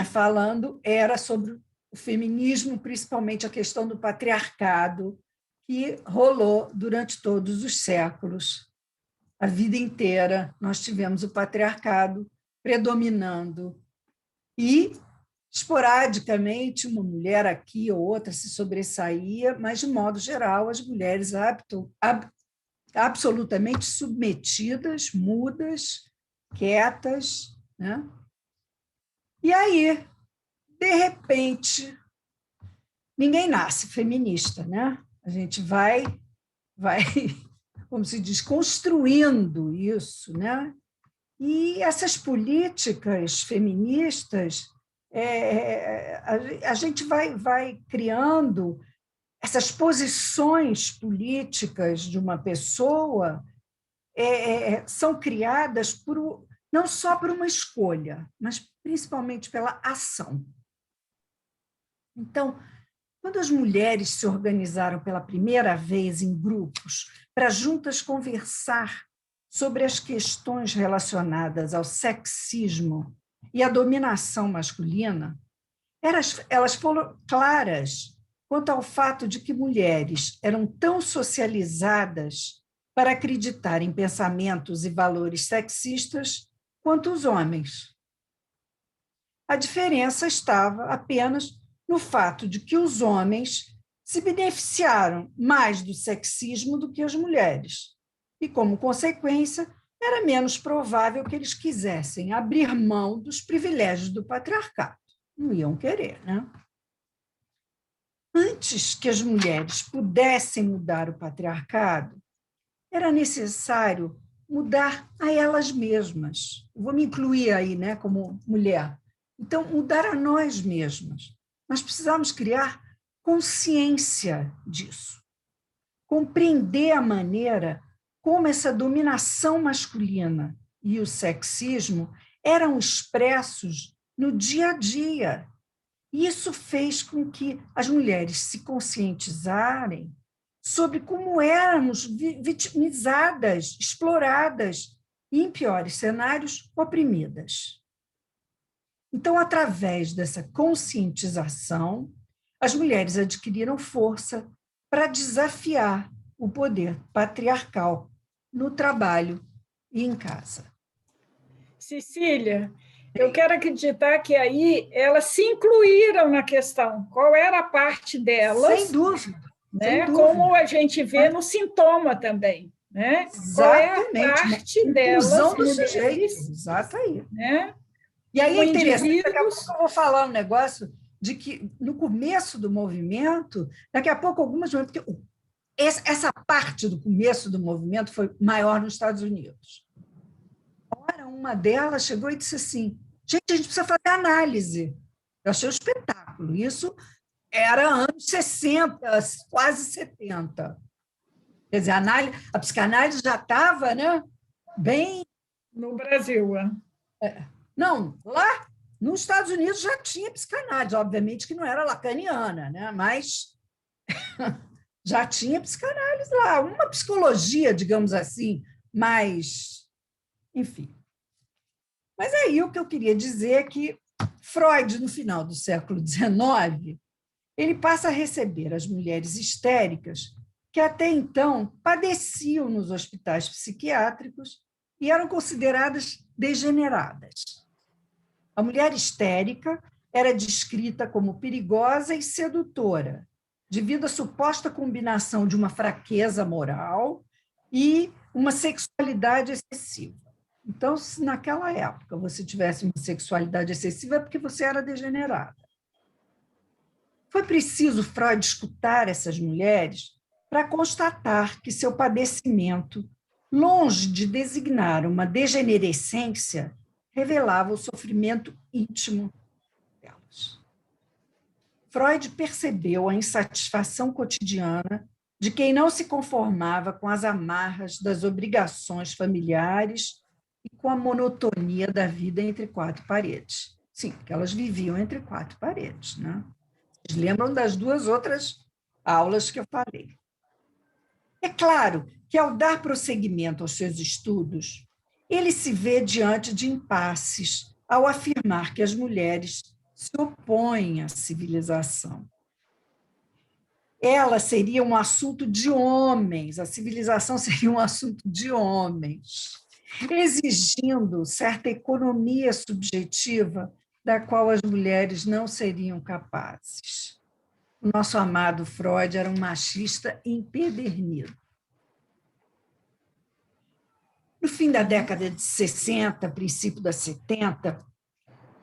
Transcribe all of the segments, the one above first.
falando era sobre o feminismo, principalmente a questão do patriarcado, que rolou durante todos os séculos. A vida inteira nós tivemos o patriarcado predominando e, esporadicamente, uma mulher aqui ou outra se sobressaía, mas, de modo geral, as mulheres absolutamente submetidas, mudas, quietas, né? E aí, de repente, ninguém nasce feminista, né? A gente vai, como se diz, construindo isso, né? E essas políticas feministas, a gente vai criando essas posições políticas de uma pessoa, são criadas não só por uma escolha, mas principalmente pela ação. Então, quando as mulheres se organizaram pela primeira vez em grupos para juntas conversar sobre as questões relacionadas ao sexismo e à dominação masculina, elas foram claras quanto ao fato de que mulheres eram tão socializadas para acreditar em pensamentos e valores sexistas quanto os homens. A diferença estava apenas no fato de que os homens se beneficiaram mais do sexismo do que as mulheres, e, como consequência, era menos provável que eles quisessem abrir mão dos privilégios do patriarcado. Não iam querer, né? Antes que as mulheres pudessem mudar o patriarcado, era necessário mudar a elas mesmas. Vou me incluir aí, né, como mulher. Então, mudar a nós mesmas. Nós precisamos criar consciência disso, compreender a maneira como essa dominação masculina e o sexismo eram expressos no dia a dia. Isso fez com que as mulheres se conscientizarem sobre como éramos vitimizadas, exploradas e, em piores cenários, oprimidas. Então, através dessa conscientização, as mulheres adquiriram força para desafiar o poder patriarcal no trabalho e em casa. Cecília, eu quero acreditar que aí elas se incluíram na questão. Qual era a parte delas? Sem dúvida. Né? Sem dúvida. Como a gente vê no sintoma também. Né? Exatamente. Qual é a parte delas? Inclusão do sujeito. Exato aí. Né? E aí é interessante, daqui a pouco eu vou falar um negócio de que, no começo do movimento, daqui a pouco algumas... Porque essa parte do começo do movimento foi maior nos Estados Unidos. Ora, uma delas chegou e disse assim, gente, a gente precisa fazer análise. Eu achei um espetáculo. Isso era anos 60, quase 70. Quer dizer, a psicanálise já estava, né, bem... No Brasil. Não, lá nos Estados Unidos já tinha psicanálise, obviamente que não era lacaniana, né, mas já tinha psicanálise lá, uma psicologia, digamos assim, mais... Enfim. Mas aí o que eu queria dizer é que Freud, no final do século XIX, ele passa a receber as mulheres histéricas que até então padeciam nos hospitais psiquiátricos e eram consideradas degeneradas. A mulher histérica era descrita como perigosa e sedutora, devido à suposta combinação de uma fraqueza moral e uma sexualidade excessiva. Então, se naquela época você tivesse uma sexualidade excessiva, é porque você era degenerada. Foi preciso Freud escutar essas mulheres para constatar que seu padecimento, longe de designar uma degenerescência, revelava o sofrimento íntimo delas. Freud percebeu a insatisfação cotidiana de quem não se conformava com as amarras das obrigações familiares e com a monotonia da vida entre quatro paredes. Sim, porque elas viviam entre quatro paredes, né? Vocês lembram das duas outras aulas que eu falei. É claro que, ao dar prosseguimento aos seus estudos, ele se vê diante de impasses ao afirmar que as mulheres se opõem à civilização. Ela seria um assunto de homens, a civilização seria um assunto de homens, exigindo certa economia subjetiva da qual as mulheres não seriam capazes. O nosso amado Freud era um machista empedernido. No fim da década de 60, princípio da 70,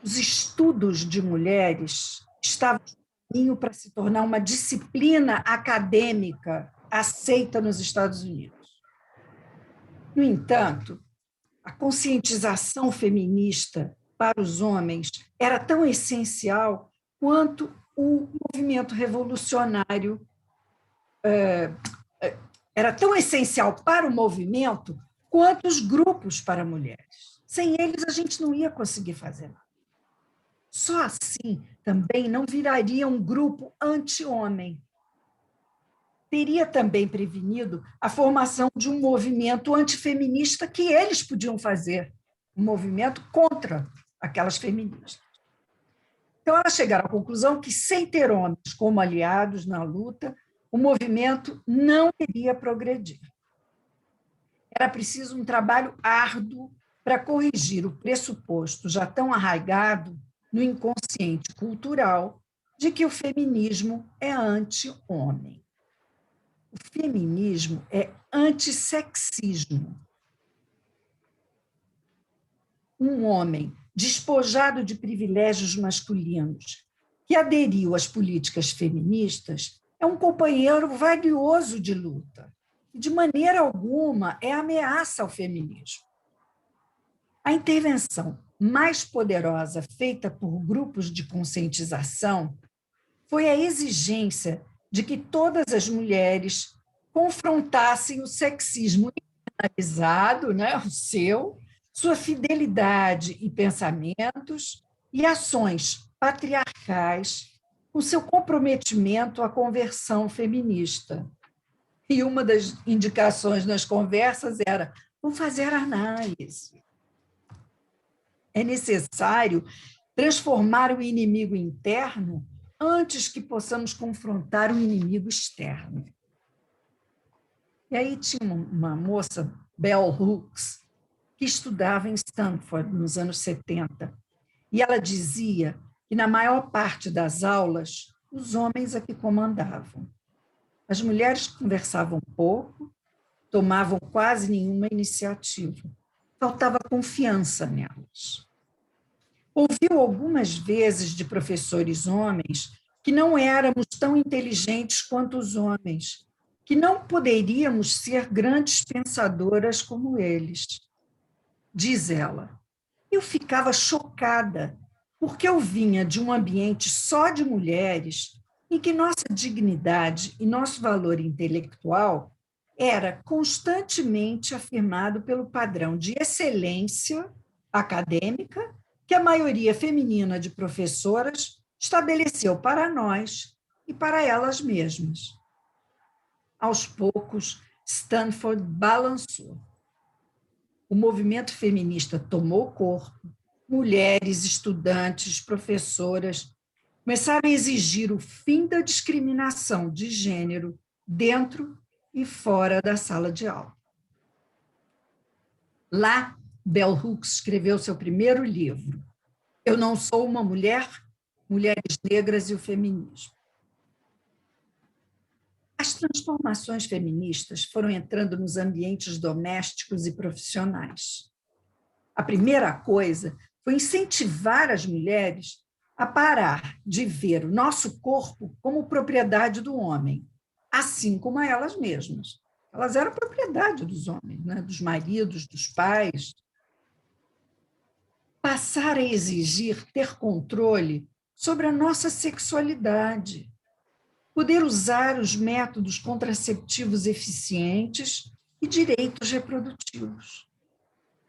os estudos de mulheres estavam no caminho para se tornar uma disciplina acadêmica aceita nos Estados Unidos. No entanto, a conscientização feminista para os homens era tão essencial quanto o movimento revolucionário era tão essencial para o movimento quanto os grupos para mulheres. Sem eles, a gente não ia conseguir fazer nada. Só assim também não viraria um grupo anti-homem. Teria também prevenido a formação de um movimento antifeminista que eles podiam fazer, um movimento contra aquelas feministas. Então, elas chegaram à conclusão que, sem ter homens como aliados na luta, o movimento não iria progredir. Era preciso um trabalho árduo para corrigir o pressuposto já tão arraigado no inconsciente cultural de que o feminismo é anti-homem. O feminismo é antissexismo. Um homem despojado de privilégios masculinos que aderiu às políticas feministas é um companheiro valioso de luta e, de maneira alguma, é ameaça ao feminismo. A intervenção mais poderosa feita por grupos de conscientização foi a exigência de que todas as mulheres confrontassem o sexismo internalizado, né, o seu, sua fidelidade e pensamentos e ações patriarcais, com seu comprometimento à conversão feminista. E uma das indicações nas conversas era: vamos fazer análise. É necessário transformar o inimigo interno antes que possamos confrontar o inimigo externo. E aí tinha uma moça, Bell Hooks, que estudava em Stanford nos anos 70, e ela dizia que, na maior parte das aulas, os homens é que comandavam. As mulheres conversavam pouco, tomavam quase nenhuma iniciativa. Faltava confiança nelas. Ouviu algumas vezes de professores homens que não éramos tão inteligentes quanto os homens, que não poderíamos ser grandes pensadoras como eles. Diz ela, eu ficava chocada, porque eu vinha de um ambiente só de mulheres em que nossa dignidade e nosso valor intelectual era constantemente afirmado pelo padrão de excelência acadêmica que a maioria feminina de professoras estabeleceu para nós e para elas mesmas. Aos poucos, Stanford balançou. O movimento feminista tomou corpo, mulheres, estudantes, professoras começaram a exigir o fim da discriminação de gênero dentro e fora da sala de aula. Lá, Bell Hooks escreveu seu primeiro livro, Eu Não Sou uma Mulher, Mulheres Negras e o Feminismo. As transformações feministas foram entrando nos ambientes domésticos e profissionais. A primeira coisa foi incentivar as mulheres a parar de ver o nosso corpo como propriedade do homem, assim como a elas mesmas. Elas eram propriedade dos homens, né? Dos maridos, dos pais. Passar a exigir ter controle sobre a nossa sexualidade, poder usar os métodos contraceptivos eficientes e direitos reprodutivos,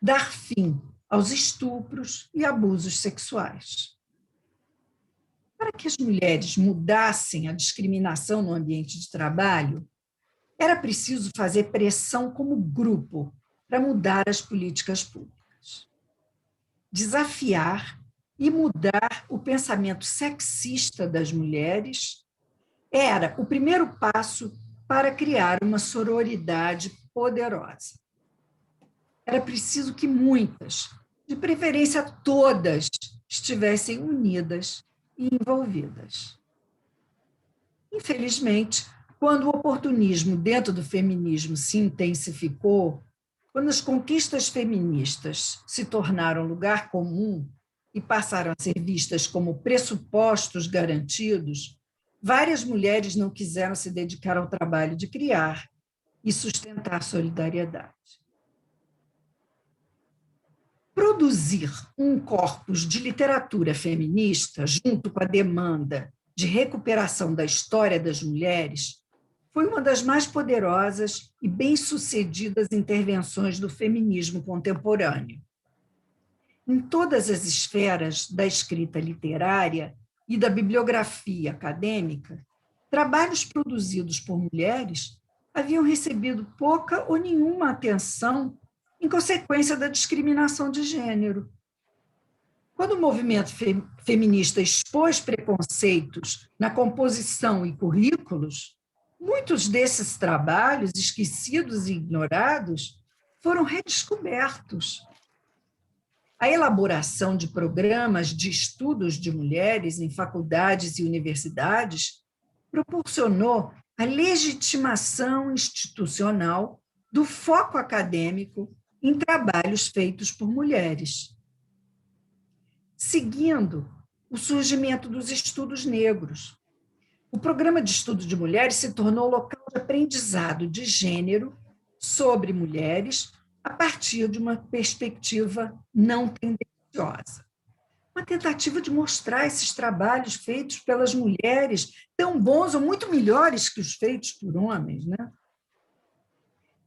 dar fim aos estupros e abusos sexuais. Para que as mulheres mudassem a discriminação no ambiente de trabalho, era preciso fazer pressão como grupo para mudar as políticas públicas. Desafiar e mudar o pensamento sexista das mulheres era o primeiro passo para criar uma sororidade poderosa. Era preciso que muitas, de preferência todas, estivessem unidas e envolvidas. Infelizmente, quando o oportunismo dentro do feminismo se intensificou, quando as conquistas feministas se tornaram lugar comum e passaram a ser vistas como pressupostos garantidos, várias mulheres não quiseram se dedicar ao trabalho de criar e sustentar solidariedade. Produzir um corpus de literatura feminista, junto com a demanda de recuperação da história das mulheres, foi uma das mais poderosas e bem-sucedidas intervenções do feminismo contemporâneo. Em todas as esferas da escrita literária e da bibliografia acadêmica, trabalhos produzidos por mulheres haviam recebido pouca ou nenhuma atenção em consequência da discriminação de gênero. Quando o movimento feminista expôs preconceitos na composição e currículos, muitos desses trabalhos, esquecidos e ignorados, foram redescobertos. A elaboração de programas de estudos de mulheres em faculdades e universidades proporcionou a legitimação institucional do foco acadêmico em trabalhos feitos por mulheres. Seguindo o surgimento dos estudos negros, o programa de estudo de mulheres se tornou local de aprendizado de gênero sobre mulheres a partir de uma perspectiva não tendenciosa. Uma tentativa de mostrar esses trabalhos feitos pelas mulheres, tão bons ou muito melhores que os feitos por homens, né?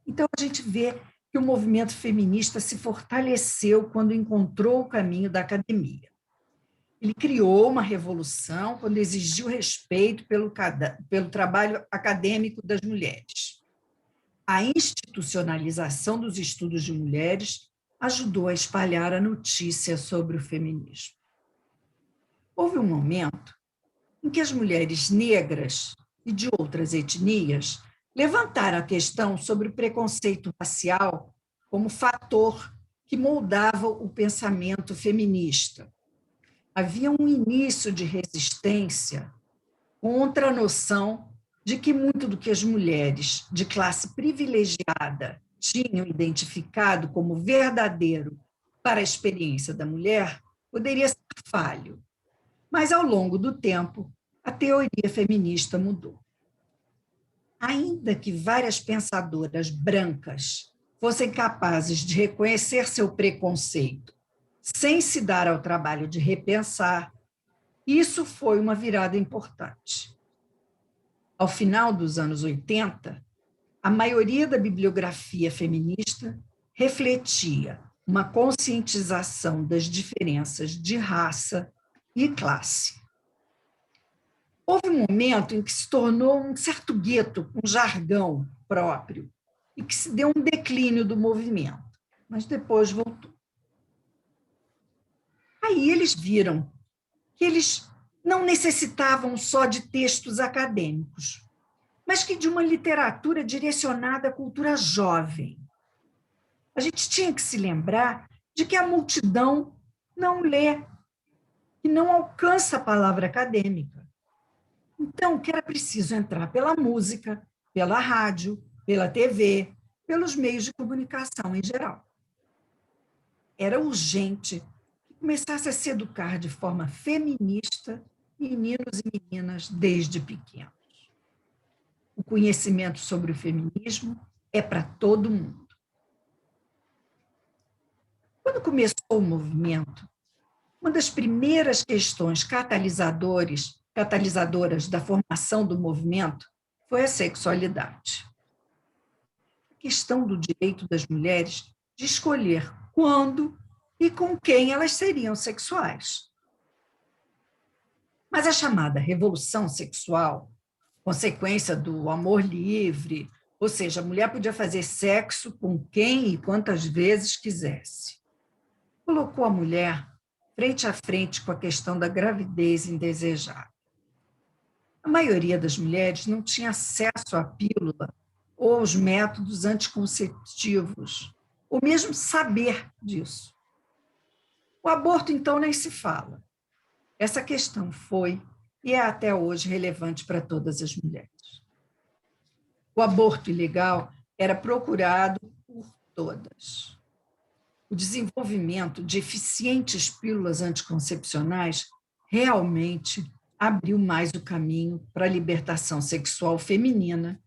Então, a gente vê que o movimento feminista se fortaleceu quando encontrou o caminho da academia. Ele criou uma revolução quando exigiu respeito pelo trabalho acadêmico das mulheres. A institucionalização dos estudos de mulheres ajudou a espalhar a notícia sobre o feminismo. Houve um momento em que as mulheres negras e de outras etnias levantaram a questão sobre o preconceito racial como fator que moldava o pensamento feminista. Havia um início de resistência contra a noção de que muito do que as mulheres de classe privilegiada tinham identificado como verdadeiro para a experiência da mulher poderia ser falho. Mas, ao longo do tempo, a teoria feminista mudou. Ainda que várias pensadoras brancas fossem capazes de reconhecer seu preconceito sem se dar ao trabalho de repensar, isso foi uma virada importante. Ao final dos anos 80, a maioria da bibliografia feminista refletia uma conscientização das diferenças de raça e classe. Houve um momento em que se tornou um certo gueto, um jargão próprio, e que se deu um declínio do movimento, mas depois voltou. Aí eles viram que eles não necessitavam só de textos acadêmicos, mas que de uma literatura direcionada à cultura jovem. A gente tinha que se lembrar de que a multidão não lê, que não alcança a palavra acadêmica. Então, que era preciso entrar pela música, pela rádio, pela TV, pelos meios de comunicação em geral. Era urgente que começasse a se educar de forma feminista meninos e meninas desde pequenos. O conhecimento sobre o feminismo é para todo mundo. Quando começou o movimento, uma das primeiras questões catalisadoras da formação do movimento foi a sexualidade. A questão do direito das mulheres de escolher quando e com quem elas seriam sexuais. Mas a chamada revolução sexual, consequência do amor livre, ou seja, a mulher podia fazer sexo com quem e quantas vezes quisesse, colocou a mulher frente a frente com a questão da gravidez indesejada. A maioria das mulheres não tinha acesso à pílula ou aos métodos anticonceptivos, ou mesmo saber disso. O aborto, então, nem se fala. Essa questão foi e é até hoje relevante para todas as mulheres. O aborto ilegal era procurado por todas. O desenvolvimento de eficientes pílulas anticoncepcionais realmente abriu mais o caminho para a libertação sexual feminina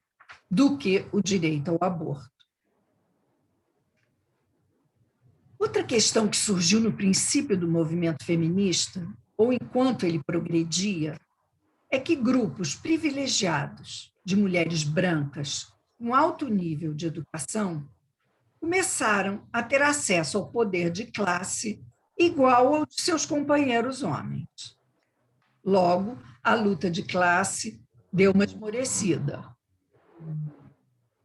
do que o direito ao aborto. Outra questão que surgiu no princípio do movimento feminista, ou enquanto ele progredia, é que grupos privilegiados de mulheres brancas com alto nível de educação começaram a ter acesso ao poder de classe igual ao de seus companheiros homens. Logo, a luta de classe deu uma esmorecida.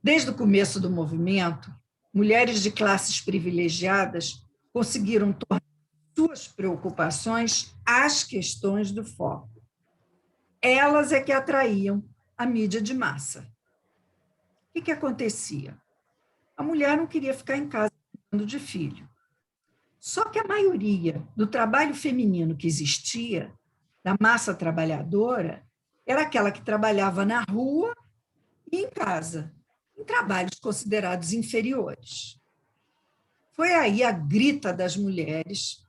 Desde o começo do movimento, mulheres de classes privilegiadas conseguiram tornar suas preocupações as questões do foco. Elas é que atraíam a mídia de massa. O que acontecia? A mulher não queria ficar em casa cuidando de filho. Só que a maioria do trabalho feminino que existia, da massa trabalhadora, era aquela que trabalhava na rua e em casa, em trabalhos considerados inferiores. Foi aí a grita das mulheres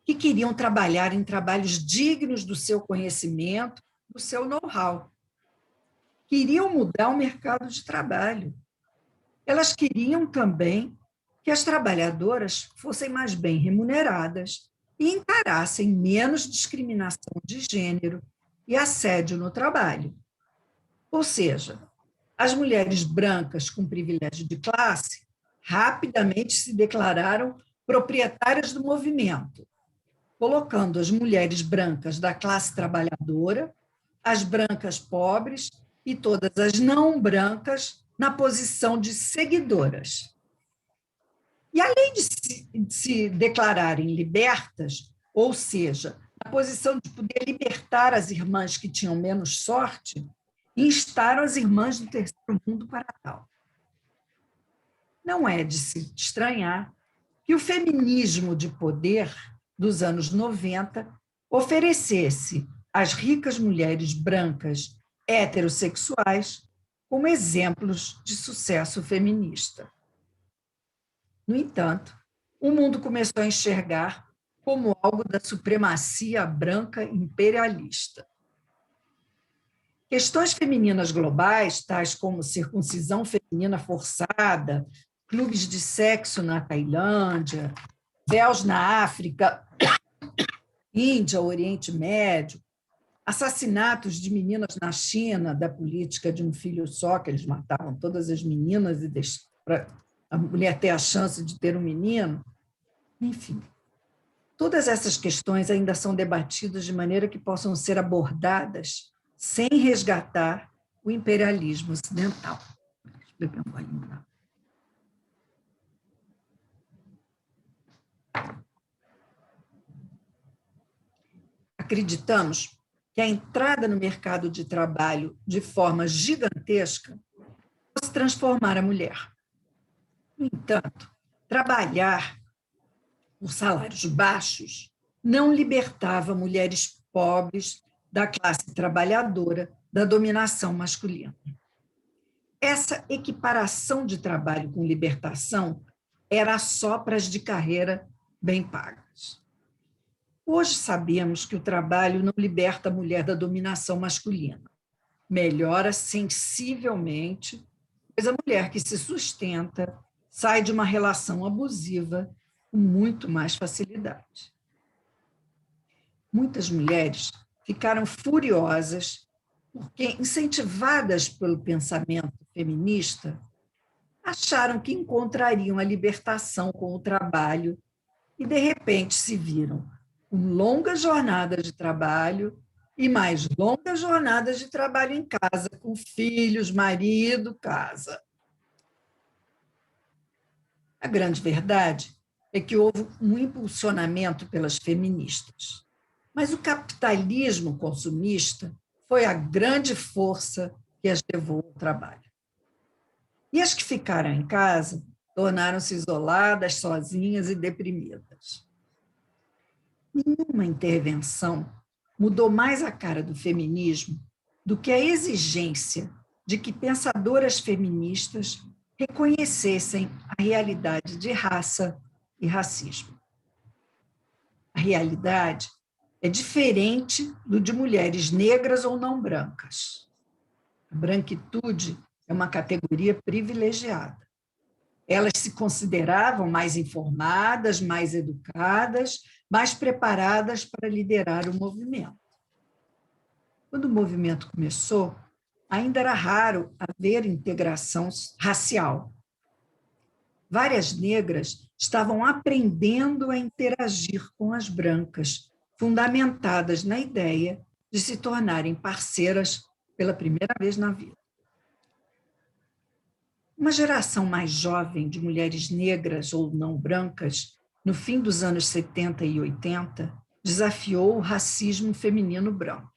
que queriam trabalhar em trabalhos dignos do seu conhecimento, do seu know-how. Queriam mudar o mercado de trabalho. Elas queriam também que as trabalhadoras fossem mais bem remuneradas e encarassem menos discriminação de gênero e assédio no trabalho. Ou seja, as mulheres brancas com privilégio de classe rapidamente se declararam proprietárias do movimento, colocando as mulheres brancas da classe trabalhadora, as brancas pobres e todas as não brancas na posição de seguidoras. E além de se declararem libertas, ou seja, na posição de poder libertar as irmãs que tinham menos sorte, instaram as irmãs do terceiro mundo para tal. Não é de se estranhar que o feminismo de poder dos anos 90 oferecesse às ricas mulheres brancas heterossexuais como exemplos de sucesso feminista. No entanto, o mundo começou a enxergar como algo da supremacia branca imperialista. Questões femininas globais, tais como circuncisão feminina forçada, clubes de sexo na Tailândia, véus na África, Índia, Oriente Médio, assassinatos de meninas na China, da política de um filho só, que eles matavam todas as meninas para a mulher ter a chance de ter um menino. Enfim, todas essas questões ainda são debatidas de maneira que possam ser abordadas sem resgatar o imperialismo ocidental. Deixa eu beber um golinho lá. Acreditamos que a entrada no mercado de trabalho de forma gigantesca fosse transformar a mulher. No entanto, trabalhar por salários baixos não libertava mulheres pobres da classe trabalhadora da dominação masculina. Essa equiparação de trabalho com libertação era só para as de carreira bem pagas. Hoje sabemos que o trabalho não liberta a mulher da dominação masculina. Melhora sensivelmente, pois a mulher que se sustenta sai de uma relação abusiva com muito mais facilidade. Muitas mulheres ficaram furiosas porque, incentivadas pelo pensamento feminista, acharam que encontrariam a libertação com o trabalho e, de repente, se viram com longas jornadas de trabalho e mais longas jornadas de trabalho em casa, com filhos, marido, casa. A grande verdade é que houve um impulsionamento pelas feministas. Mas o capitalismo consumista foi a grande força que as levou ao trabalho. E as que ficaram em casa tornaram-se isoladas, sozinhas e deprimidas. Nenhuma intervenção mudou mais a cara do feminismo do que a exigência de que pensadoras feministas reconhecessem a realidade de raça e racismo. A realidade é diferente do de mulheres negras ou não brancas. A branquitude é uma categoria privilegiada. Elas se consideravam mais informadas, mais educadas, mais preparadas para liderar o movimento. Quando o movimento começou, ainda era raro haver integração racial. Várias negras estavam aprendendo a interagir com as brancas, fundamentadas na ideia de se tornarem parceiras pela primeira vez na vida. Uma geração mais jovem de mulheres negras ou não brancas, no fim dos anos 70 e 80, desafiou o racismo feminino branco.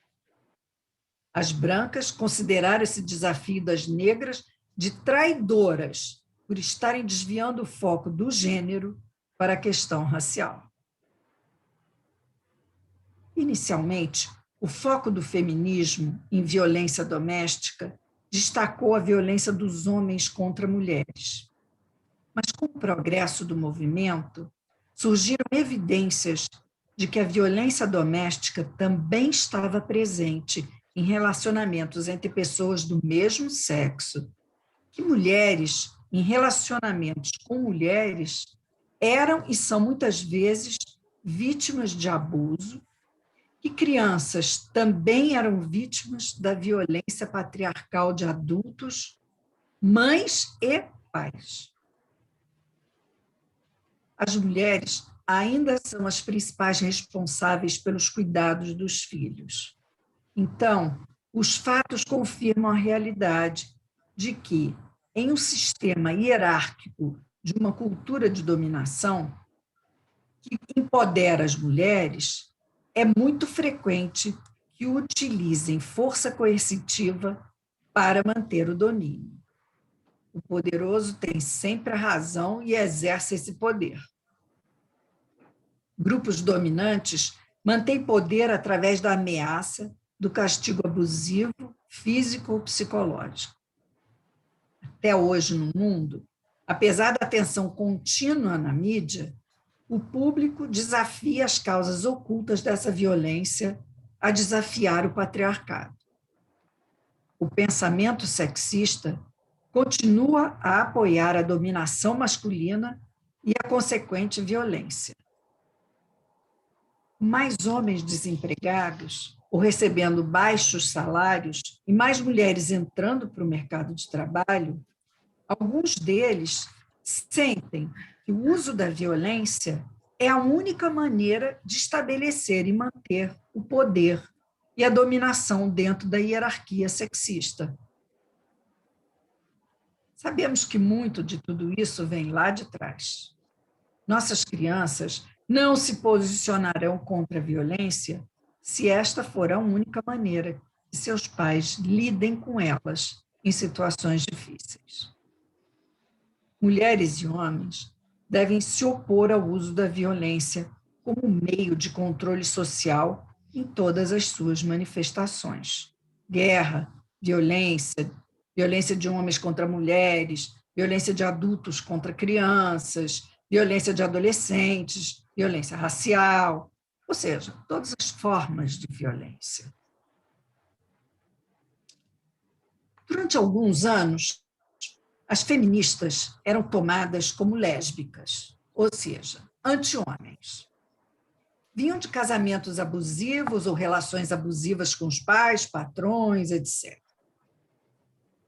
As brancas consideraram esse desafio das negras de traidoras por estarem desviando o foco do gênero para a questão racial. Inicialmente, o foco do feminismo em violência doméstica destacou a violência dos homens contra mulheres. Mas, com o progresso do movimento, surgiram evidências de que a violência doméstica também estava presente em relacionamentos entre pessoas do mesmo sexo, que mulheres em relacionamentos com mulheres eram e são muitas vezes vítimas de abuso, que crianças também eram vítimas da violência patriarcal de adultos, mães e pais. As mulheres ainda são as principais responsáveis pelos cuidados dos filhos. Então, os fatos confirmam a realidade de que, em um sistema hierárquico de uma cultura de dominação que empodera as mulheres, é muito frequente que utilizem força coercitiva para manter o domínio. O poderoso tem sempre a razão e exerce esse poder. Grupos dominantes mantêm poder através da ameaça, do castigo abusivo, físico ou psicológico. Até hoje, no mundo, apesar da atenção contínua na mídia, o público desafia as causas ocultas dessa violência a desafiar o patriarcado. O pensamento sexista continua a apoiar a dominação masculina e a consequente violência. Mais homens desempregados ou recebendo baixos salários e mais mulheres entrando para o mercado de trabalho, alguns deles sentem que o uso da violência é a única maneira de estabelecer e manter o poder e a dominação dentro da hierarquia sexista. Sabemos que muito de tudo isso vem lá de trás. Nossas crianças não se posicionarão contra a violência se esta for a única maneira que seus pais lidem com elas em situações difíceis. Mulheres e homens devem se opor ao uso da violência como meio de controle social em todas as suas manifestações. Guerra, violência, violência de homens contra mulheres, violência de adultos contra crianças, violência de adolescentes, violência racial, ou seja, todas as formas de violência. Durante alguns anos, as feministas eram tomadas como lésbicas, ou seja, anti-homens. Vinham de casamentos abusivos ou relações abusivas com os pais, patrões, etc.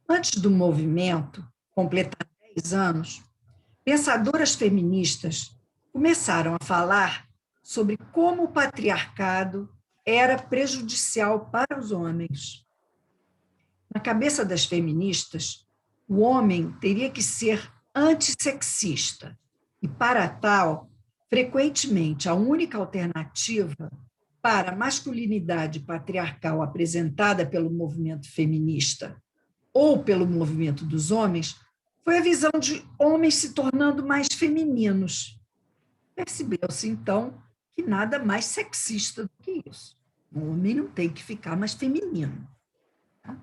Antes do movimento completar 10 anos, pensadoras feministas começaram a falar sobre como o patriarcado era prejudicial para os homens. Na cabeça das feministas, o homem teria que ser antissexista e, para tal, frequentemente, a única alternativa para a masculinidade patriarcal apresentada pelo movimento feminista ou pelo movimento dos homens foi a visão de homens se tornando mais femininos. Percebeu-se, então, que nada mais sexista do que isso. O homem não tem que ficar mais feminino. Tá?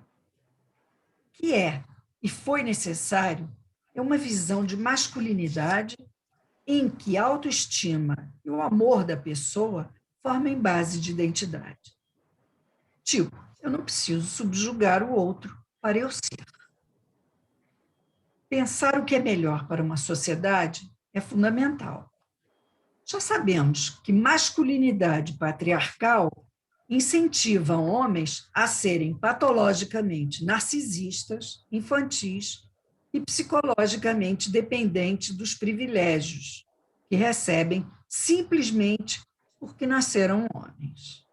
Que é, e foi necessário, é uma visão de masculinidade em que a autoestima e o amor da pessoa formem base de identidade. Tipo, eu não preciso subjugar o outro para eu ser. Pensar o que é melhor para uma sociedade é fundamental. Já sabemos que masculinidade patriarcal incentiva homens a serem patologicamente narcisistas, infantis e psicologicamente dependentes dos privilégios que recebem simplesmente porque nasceram homens.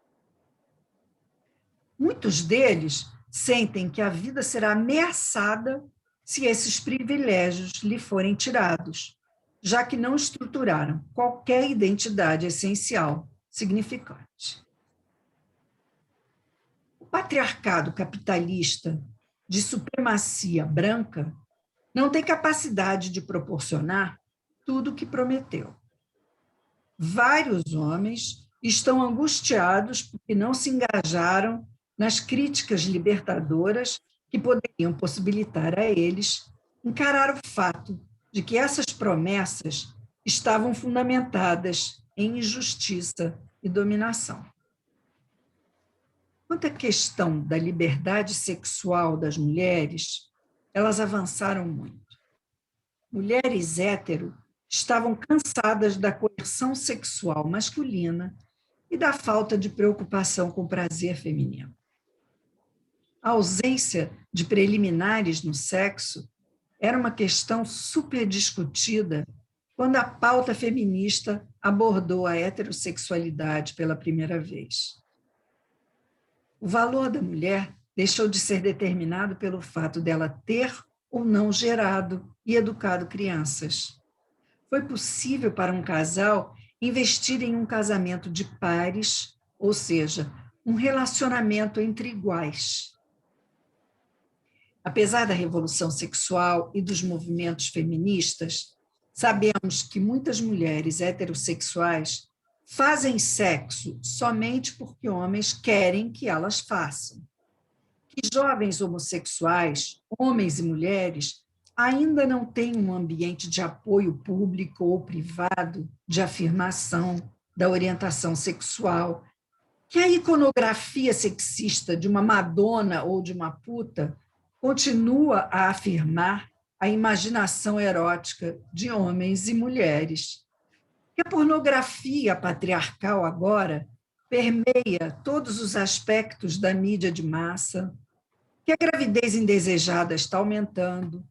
Muitos deles sentem que a vida será ameaçada se esses privilégios lhe forem tirados, já que não estruturaram qualquer identidade essencial significante. O patriarcado capitalista de supremacia branca não tem capacidade de proporcionar tudo o que prometeu. Vários homens estão angustiados porque não se engajaram nas críticas libertadoras que poderiam possibilitar a eles encarar o fato de que essas promessas estavam fundamentadas em injustiça e dominação. Quanto à questão da liberdade sexual das mulheres, elas avançaram muito. Mulheres hétero estavam cansadas da coerção sexual masculina e da falta de preocupação com o prazer feminino. A ausência de preliminares no sexo era uma questão super discutida quando a pauta feminista abordou a heterossexualidade pela primeira vez. O valor da mulher deixou de ser determinado pelo fato dela ter ou não gerado e educado crianças. Foi possível para um casal investir em um casamento de pares, ou seja, um relacionamento entre iguais. Apesar da revolução sexual e dos movimentos feministas, sabemos que muitas mulheres heterossexuais fazem sexo somente porque homens querem que elas façam. Que jovens homossexuais, homens e mulheres, ainda não têm um ambiente de apoio público ou privado de afirmação da orientação sexual, que a iconografia sexista de uma Madonna ou de uma puta continua a afirmar a imaginação erótica de homens e mulheres. Que a pornografia patriarcal agora permeia todos os aspectos da mídia de massa, que a gravidez indesejada está aumentando,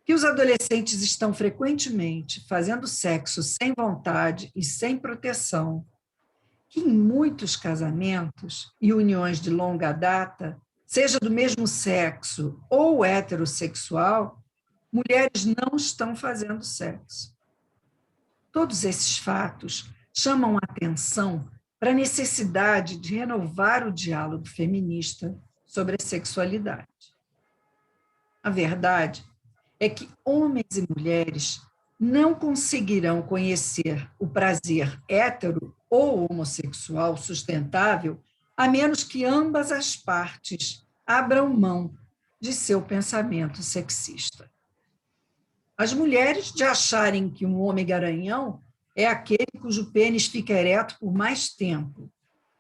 que os adolescentes estão frequentemente fazendo sexo sem vontade e sem proteção, que em muitos casamentos e uniões de longa data, seja do mesmo sexo ou heterossexual, mulheres não estão fazendo sexo. Todos esses fatos chamam a atenção para a necessidade de renovar o diálogo feminista sobre a sexualidade. A verdade é que homens e mulheres não conseguirão conhecer o prazer hétero ou homossexual sustentável a menos que ambas as partes abram mão de seu pensamento sexista. As mulheres de acharem que um homem garanhão é aquele cujo pênis fica ereto por mais tempo,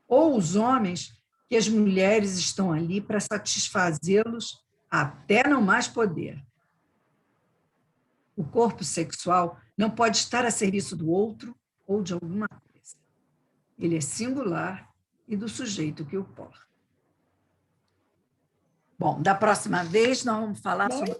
ou os homens que as mulheres estão ali para satisfazê-los até não mais poder. O corpo sexual não pode estar a serviço do outro ou de alguma coisa. Ele é singular e do sujeito que o porta. Bom, da próxima vez nós vamos falar sobre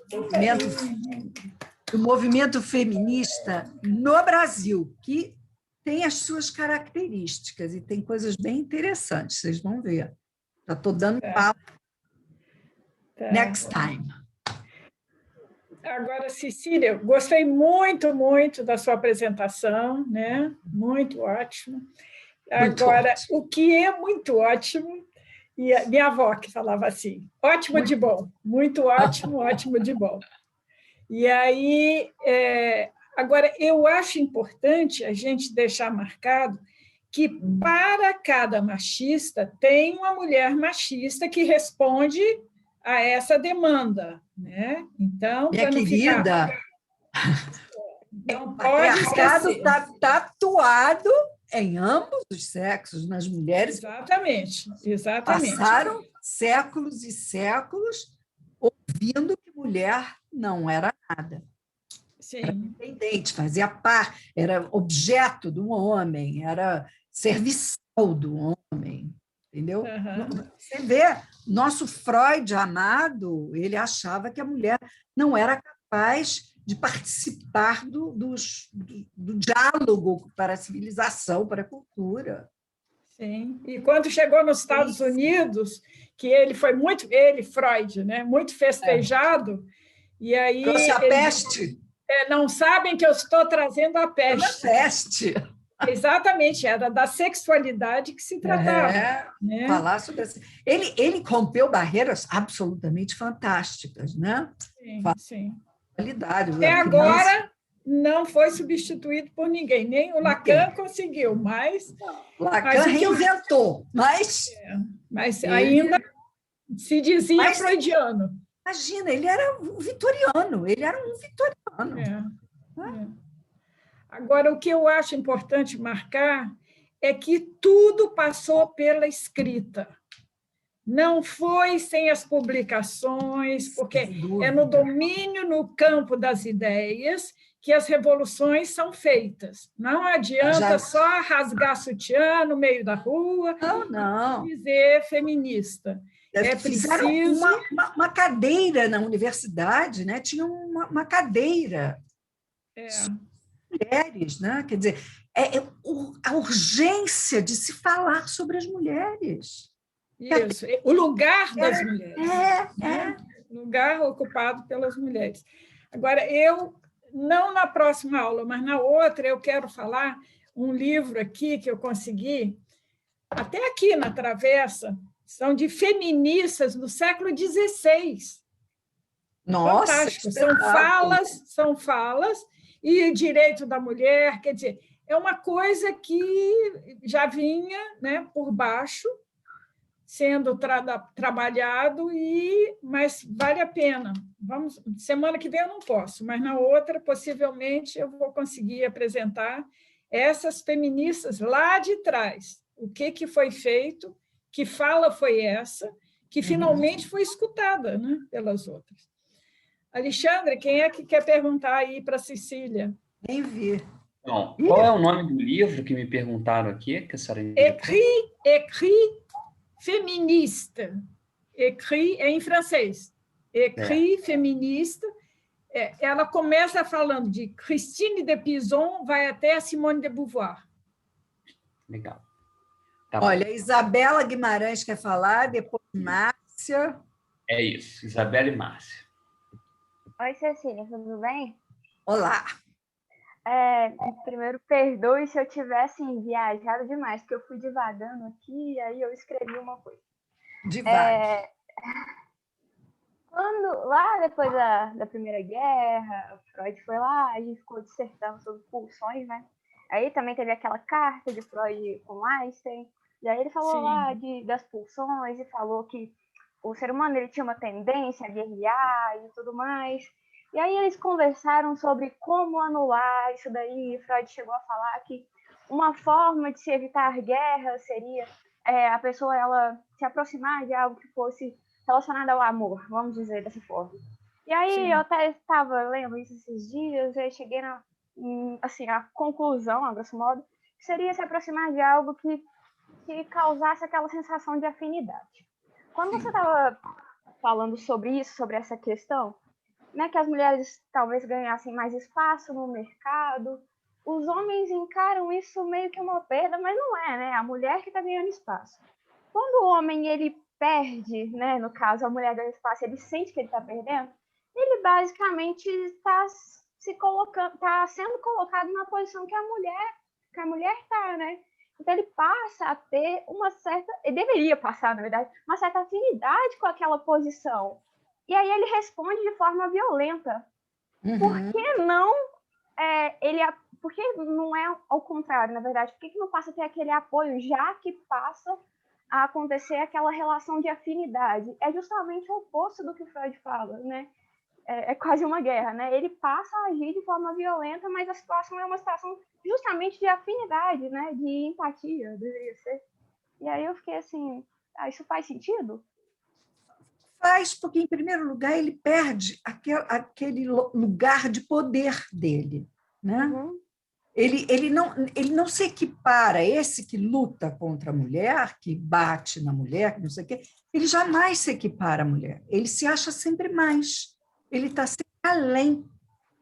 o movimento feminista no Brasil, que tem as suas características e tem coisas bem interessantes, vocês vão ver. Já estou dando papo. Next time. Agora, Cecília, gostei muito, muito da sua apresentação, né? Muito ótimo. Muito Agora, ótimo. o que é muito ótimo, e a minha avó que falava assim, ótimo de bom, muito ótimo, ótimo de bom. E aí, agora, eu acho importante a gente deixar marcado que para cada machista tem uma mulher machista que responde a essa demanda, né? Então, Minha para não ficar, querida, não o pode patriarcado esquecer. está tatuado em ambos os sexos, nas mulheres. Exatamente, exatamente. Passaram séculos e séculos ouvindo que mulher não era nada. Era Sim. dependente, fazia parte, era objeto do homem, era serviçal do homem, entendeu? Uhum. Você vê, nosso Freud amado, ele achava que a mulher não era capaz de participar do diálogo para a civilização, para a cultura. Sim. E quando chegou nos Estados Unidos, que ele foi muito, ele, Freud, né, muito festejado, e Trouxe aí a ele peste, não sabem que eu estou trazendo a toda a peste. peste. Exatamente, era da sexualidade que se tratava. Né? Falar sobre assim. Ele rompeu barreiras absolutamente fantásticas, né? Sim, sim. Qualidade, Até a criança. agora não foi substituído por ninguém, nem o Lacan Ninguém. conseguiu, mas Lacan o que eu, reinventou, mas ele, ainda se dizia mas freudiano. imagina, ele era um vitoriano, ele era um vitoriano. É. Agora, o que eu acho importante marcar é que tudo passou pela escrita. Não foi sem as publicações, porque Sem é no dúvida. domínio, no campo das ideias, que as revoluções são feitas. Não adianta Já, só rasgar sutiã no meio da rua e não. dizer feminista. É Fizeram preciso. uma cadeira na universidade, né? Tinha uma cadeira É, mulheres, né? Quer dizer, a urgência de se falar sobre as mulheres. isso, o lugar das mulheres, É, né? é. Lugar ocupado pelas mulheres. Agora, eu, não na próxima aula, mas na outra, eu quero falar um livro aqui que eu consegui, até aqui na Travessa, são de feministas do século XVI. Nossa, Fantástico. espetáculo. São falas, e direito da mulher, quer dizer, é uma coisa que já vinha, né, por baixo, sendo trabalhado, mas vale a pena. Vamos, semana que vem eu não posso, mas na outra, possivelmente, eu vou conseguir apresentar essas feministas lá de trás. O que foi feito, que fala foi essa, que finalmente foi escutada, né, pelas outras. Alexandre, quem é que quer perguntar aí para a Cecília? Nem vi. Bom, qual é o nome do livro que me perguntaram aqui, que a senhora indicou? Écrit féministe. Écrit é em francês. Écrit féministe. Ela começa falando de Christine de Pizon, vai até a Simone de Beauvoir. Legal. Tá Olha, bom. Isabela Guimarães quer falar, depois Márcia. É isso, Isabela e Márcia. Oi, Cecília, tudo bem? Olá. Primeiro, perdoe se eu tivesse viajado demais, porque eu fui divagando aqui e aí eu escrevi uma coisa. Divague. Quando, lá depois da Primeira Guerra, o Freud foi lá, a gente ficou dissertando sobre pulsões, né? Aí também teve aquela carta de Freud com Einstein, e aí ele falou lá das pulsões e falou que o ser humano ele tinha uma tendência a guerrear e tudo mais. E aí eles conversaram sobre como anular isso daí, e Freud chegou a falar que uma forma de se evitar guerra seria a pessoa ela se aproximar de algo que fosse relacionado ao amor, vamos dizer dessa forma. E aí eu até estava lendo isso esses dias e cheguei na a conclusão, a grosso modo, que seria se aproximar de algo que causasse aquela sensação de afinidade. Quando você estava falando sobre isso, sobre essa questão, né, que as mulheres talvez ganhassem mais espaço no mercado, os homens encaram isso meio que uma perda, mas não é, né? A mulher que está ganhando espaço. Quando o homem ele perde, né, no caso a mulher ganha espaço, ele sente que ele está perdendo, ele basicamente está sendo colocado na posição que a mulher está, né? Então ele passa a ter ele deveria passar, na verdade, uma certa afinidade com aquela posição. E aí ele responde de forma violenta. Por que não por que não é ao contrário, na verdade? Por que não passa a ter aquele apoio, já que passa a acontecer aquela relação de afinidade? É justamente o oposto do que o Freud fala, né? É quase uma guerra, né? Ele passa a agir de forma violenta, mas a situação é uma situação justamente de afinidade, né? De empatia, deveria ser. E aí eu fiquei assim, isso faz sentido? Faz, porque, em primeiro lugar, ele perde aquele lugar de poder dele, né? Uhum. Ele não se equipara, esse que luta contra a mulher, que bate na mulher, que não sei o quê, ele jamais se equipara à mulher, ele se acha sempre mais, ele está sempre além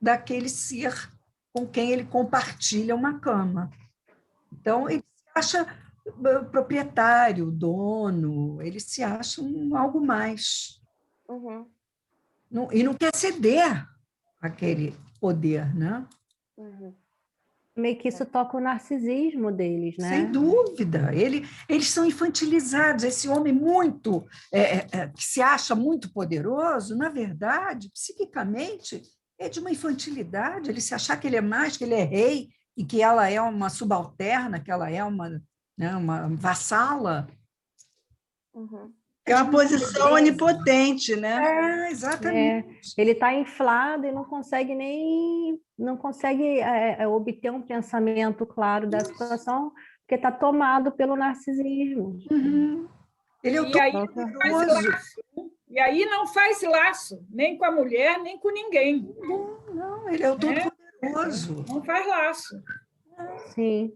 daquele ser com quem ele compartilha uma cama. Então, ele se acha proprietário, dono, ele se acha algo mais. Uhum. E não quer ceder aquele poder, né? Uhum. Meio que isso toca o narcisismo deles, né? Sem dúvida. Eles são infantilizados. Esse homem muito que se acha muito poderoso, na verdade, psiquicamente, é de uma infantilidade. Ele se achar que ele é mais, que ele é rei e que ela é uma subalterna, que ela é uma vassala. Uhum. É uma posição onipotente, né? Exatamente. Ele está inflado e não consegue obter um pensamento claro da situação, porque está tomado pelo narcisismo. Uhum. Ele é o E aí todo não faz poderoso. laço, né? E aí não faz laço, nem com a mulher, nem com ninguém. Não, ele é o todo poderoso. Não faz laço. Sim.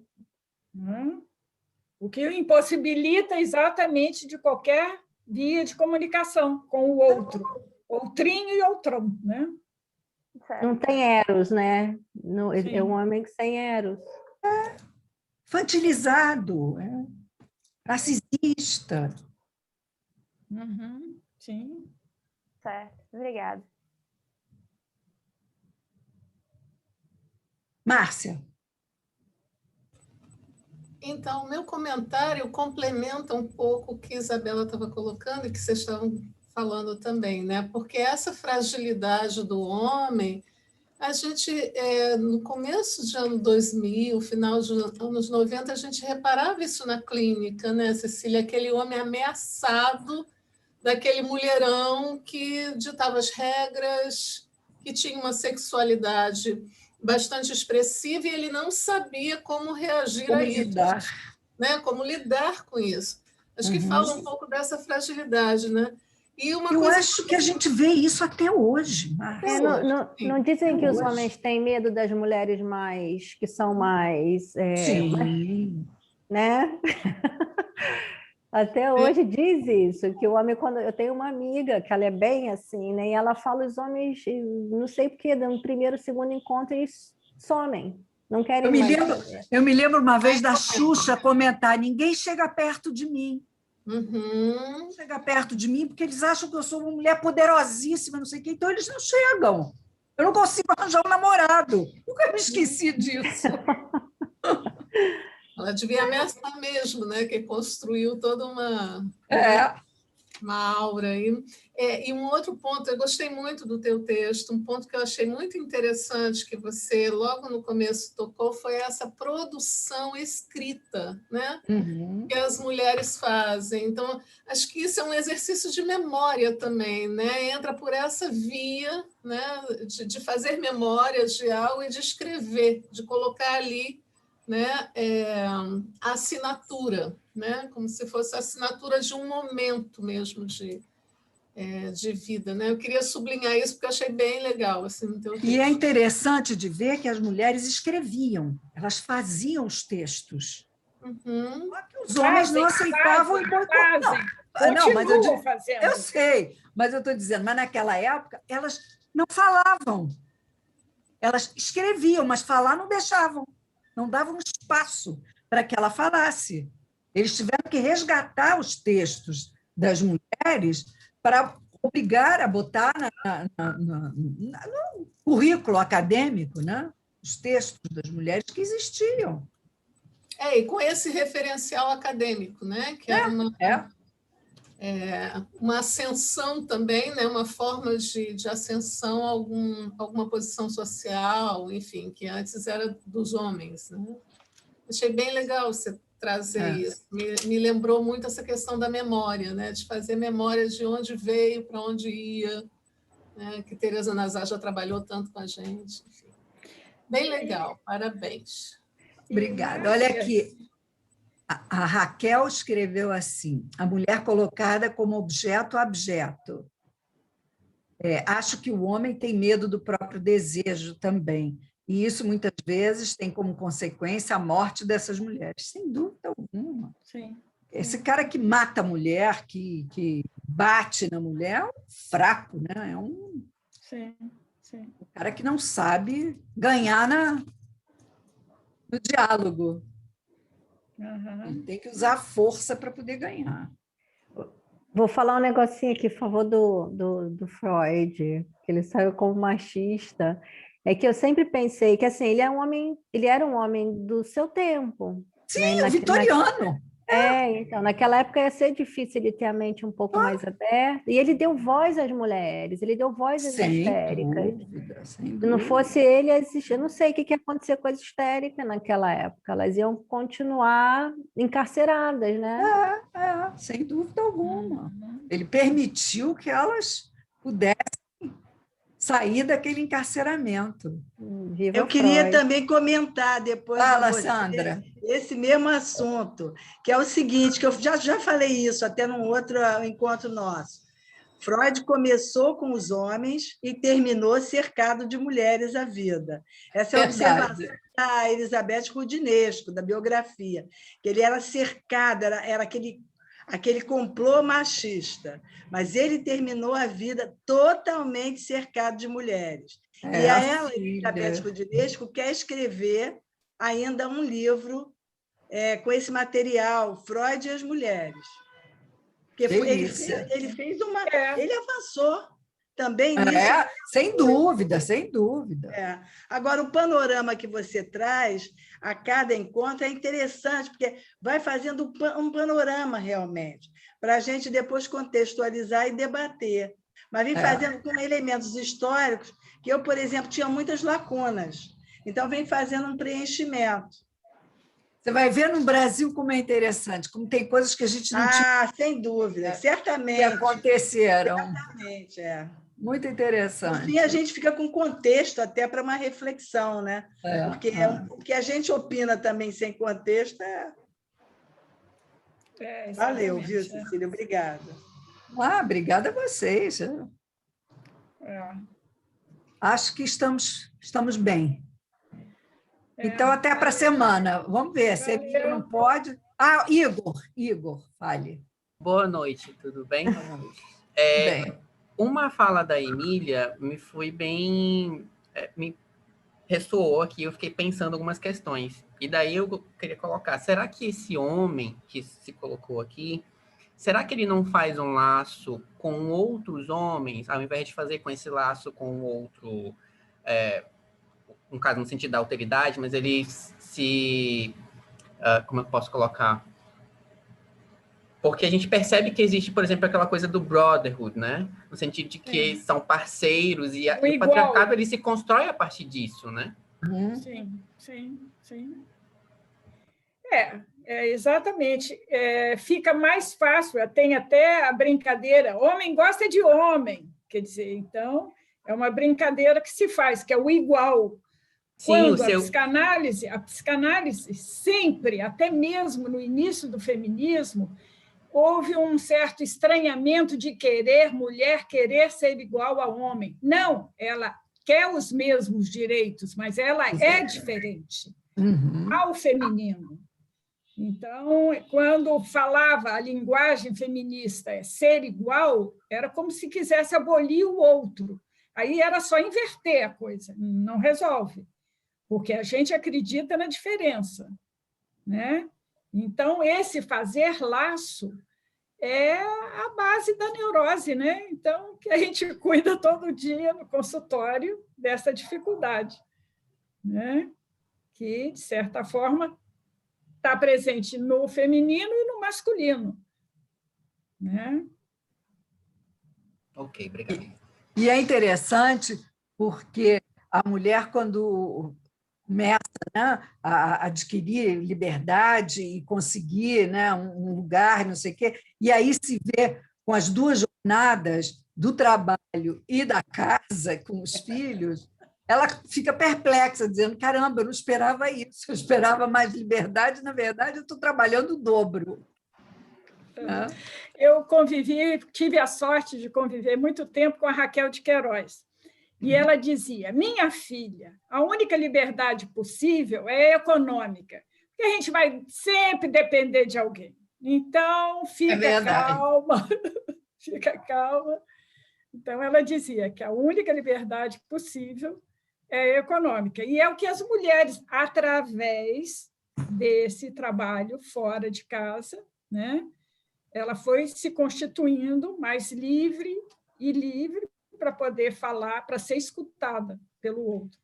O que o impossibilita exatamente de qualquer via de comunicação com o outro. Outrinho e outrão, né? Certo. Não tem eros, né? Não, Sim. é um homem sem eros. Infantilizado, narcisista. Uhum. Sim. Certo. Obrigada. Márcia. Então, meu comentário complementa um pouco o que a Isabela estava colocando e que vocês estavam falando também, né? Porque essa fragilidade do homem, a gente, no começo de ano 2000, final dos anos 90, a gente reparava isso na clínica, né, Cecília? Aquele homem ameaçado daquele mulherão que ditava as regras, que tinha uma sexualidade bastante expressiva e ele não sabia como reagir Como a isso, lidar. né? Como lidar com isso. Acho que fala um pouco dessa fragilidade, né? E uma Eu coisa acho que a gente vê isso até hoje, Márcia. Não dizem que os hoje. homens têm medo das mulheres que são mais, Sim. né? Até hoje diz isso, que o homem, quando eu tenho uma amiga que ela é bem assim, né? E ela fala os homens, não sei porquê, no primeiro, segundo encontro eles somem, não querem mais. Eu me lembro uma vez da Xuxa comentar: ninguém chega perto de mim. Uhum. Chega perto de mim porque eles acham que eu sou uma mulher poderosíssima, não sei o quê, então eles não chegam. Eu não consigo arranjar um namorado. Nunca me esqueci disso. Ela devia ameaçar mesmo, né? Que construiu toda uma aura aí. E um outro ponto, eu gostei muito do teu texto, um ponto que eu achei muito interessante que você logo no começo tocou foi essa produção escrita, né? Que as mulheres fazem. Então, acho que isso é um exercício de memória também, né? Entra por essa via, né? De fazer memórias de algo e de escrever, de colocar ali, né? A assinatura, né? Como se fosse a assinatura de um momento mesmo de vida, né? Eu queria sublinhar isso porque eu achei bem legal assim, no teu texto. E é interessante de ver que as mulheres escreviam, elas faziam os textos. Uhum. Só que os homens não aceitavam e boicotavam. Não, mas eu sei, mas eu estou dizendo, mas naquela época elas não falavam. Elas escreviam, mas falar não deixavam. Não davam espaço para que ela falasse. Eles tiveram que resgatar os textos das mulheres para obrigar a botar no currículo acadêmico, né? Os textos das mulheres que existiam. E com esse referencial acadêmico, né? Que era uma ascensão também, né? Uma forma de ascensão a alguma posição social, enfim, que antes era dos homens. Né? Achei bem legal você trazer isso. Me lembrou muito essa questão da memória, né? De fazer memória de onde veio, para onde ia, né? Que Tereza Nazar já trabalhou tanto com a gente. Enfim. Bem legal, parabéns. Obrigada. Olha aqui, a Raquel escreveu assim, a mulher colocada como objeto abjeto. Acho que o homem tem medo do próprio desejo também, e isso muitas vezes tem como consequência a morte dessas mulheres, sem dúvida alguma. Sim. Esse cara que mata a mulher, que bate na mulher, é um fraco, né? Sim. Um cara que não sabe ganhar no diálogo. Uhum. Ele tem que usar a força para poder ganhar. Vou falar um negocinho aqui a favor do Freud, que ele saiu como machista. É que eu sempre pensei que assim, ele era um homem do seu tempo. Sim, né? Vitoriano. Então, naquela época ia ser difícil ele ter a mente um pouco mais aberta, e ele deu voz às mulheres, ele deu voz às histéricas. Sem dúvida. Se não fosse ele, eu não sei o que ia acontecer com as histéricas naquela época, elas iam continuar encarceradas, né? Sem dúvida alguma. Ele permitiu que elas pudessem sair daquele encarceramento. Viva Eu queria Freud. também comentar depois Fala, de você, Sandra. esse mesmo assunto, que é o seguinte, que eu já falei isso até num outro encontro nosso. Freud começou com os homens e terminou cercado de mulheres a vida. Essa é a observação da Elizabeth Roudinesco, da biografia, que ele era cercado, era aquele complô machista, mas ele terminou a vida totalmente cercado de mulheres. E a ela, Elizabeth Roudinesco, quer escrever ainda um livro com esse material, Freud e as Mulheres. Porque ele fez uma... Ele avançou também nisso. Sem dúvida, sem dúvida. Agora, o panorama que você traz a cada encontro é interessante, porque vai fazendo um panorama realmente, para a gente depois contextualizar e debater. Mas vem fazendo com elementos históricos que eu, por exemplo, tinha muitas lacunas. Então, vem fazendo um preenchimento. Você vai ver no Brasil como é interessante, como tem coisas que a gente não tinha... sem dúvida, certamente. Que aconteceram. Certamente, Muito interessante. E a gente fica com contexto até para uma reflexão, né? Porque o que a gente opina também sem contexto Valeu, viu, Cecília? Obrigada. Obrigada a vocês. Acho que estamos bem. Então, até para a semana. Vamos ver, se Emília não pode... Igor, fale. Boa noite, tudo bem? Bem. Uma fala da Emília me foi bem... me ressoou aqui, eu fiquei pensando algumas questões. E daí eu queria colocar, será que esse homem que se colocou aqui, será que ele não faz um laço com outros homens, ao invés de fazer com esse laço com outro... no caso, no sentido da alteridade, mas ele se... como eu posso colocar? Porque a gente percebe que existe, por exemplo, aquela coisa do brotherhood, né? No sentido de que são parceiros e o patriarcado ele se constrói a partir disso, né? Sim. Exatamente. Fica mais fácil, tem até a brincadeira, homem gosta de homem, quer dizer, então, é uma brincadeira que se faz, que é o igual. Quando a psicanálise sempre, até mesmo no início do feminismo, houve um certo estranhamento de mulher querer ser igual ao homem. Não, ela quer os mesmos direitos, mas ela é diferente ao feminino. Então, quando falava a linguagem feminista ser igual, era como se quisesse abolir o outro. Aí era só inverter a coisa, não resolve, porque a gente acredita na diferença, né? Então, esse fazer laço é a base da neurose, né? Então, que a gente cuida todo dia no consultório dessa dificuldade, né? Que, de certa forma, está presente no feminino e no masculino, né? Ok, obrigado. E é interessante porque a mulher, quando começa, né, a adquirir liberdade e conseguir, né, um lugar, não sei o quê, e aí se vê com as duas jornadas do trabalho e da casa com os filhos, ela fica perplexa, dizendo: caramba, eu não esperava isso, eu esperava mais liberdade, na verdade, eu estou trabalhando o dobro. Eu tive a sorte de conviver muito tempo com a Raquel de Queiroz. E ela dizia: minha filha, a única liberdade possível é econômica, porque a gente vai sempre depender de alguém. Então, fica calma, fica calma. Então, ela dizia que a única liberdade possível é econômica. E é o que as mulheres, através desse trabalho fora de casa, né, ela foi se constituindo mais livre para poder falar, para ser escutada pelo outro.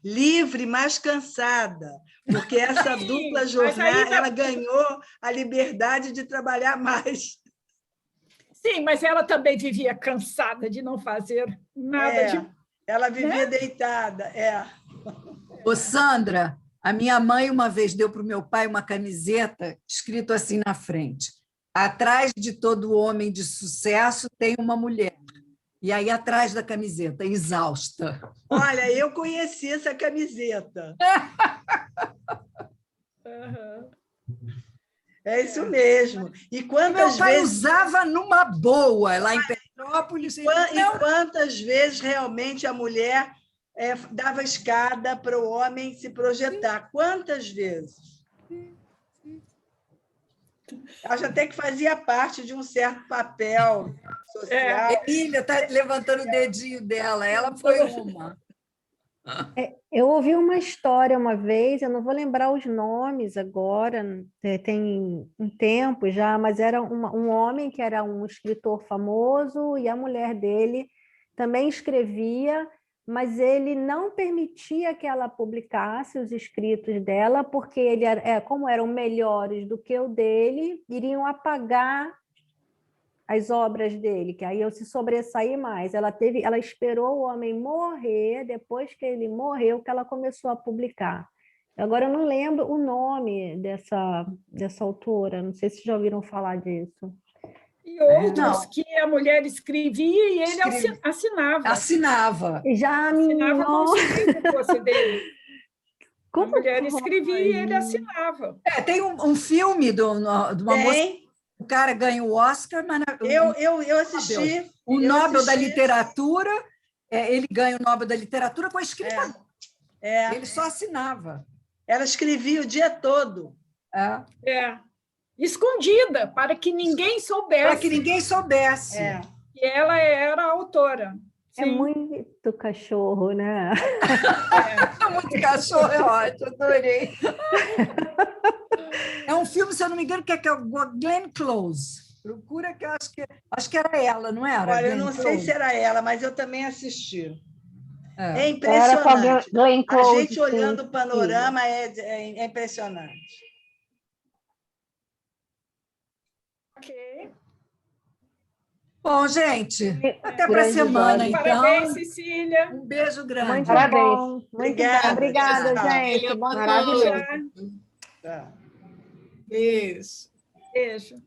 Livre, mas cansada, porque essa dupla jornada, ela ganhou a liberdade de trabalhar mais. Sim, mas ela também vivia cansada de não fazer nada. Ela vivia deitada. Ô, Sandra, a minha mãe uma vez deu para o meu pai uma camiseta escrito assim na frente: atrás de todo homem de sucesso tem uma mulher. E aí, atrás da camiseta, exausta. Olha, eu conheci essa camiseta. É isso mesmo. E quantas meu pai vezes usava numa boa lá em Petrópolis. E quantas vezes realmente a mulher dava escada para o homem se projetar? Quantas vezes? Acho até que fazia parte de um certo papel social. Emília está levantando o dedinho dela, ela foi uma. Eu ouvi uma história uma vez, eu não vou lembrar os nomes agora, tem um tempo já, mas era um homem que era um escritor famoso e a mulher dele também escrevia, mas ele não permitia que ela publicasse os escritos dela, porque ele como eram melhores do que o dele, iriam apagar as obras dele, que aí eu se sobressair mais. Ela esperou o homem morrer, depois que ele morreu, que ela começou a publicar. Agora eu não lembro o nome dessa autora, não sei se já ouviram falar disso. E outros que a mulher escrevia e ele assinava. Assinava. Já assinava como se o fosse dele. A mulher escrevia e ele assinava. Tem um filme de uma moça. O cara ganha o Oscar, mas eu assisti. O Nobel da Literatura, ele ganha o Nobel da Literatura com a escrita. Ele só assinava. Ela escrevia o dia todo. Escondida, para que ninguém soubesse. Para que ninguém soubesse. E ela era a autora. Sim. É muito cachorro, né? Muito cachorro, é ótimo, adorei. É um filme, se eu não me engano, que é o Glenn Close. Procura, que eu acho que era ela, não era? Olha, eu não sei se era ela, mas eu também assisti. É impressionante. A gente olhando o panorama é impressionante. Ok. Bom, gente, até para a semana, então. Parabéns, Cecília. Um beijo grande. Muito Parabéns. bom. Obrigada, gente. Maravilhoso. Beijo. Beijo.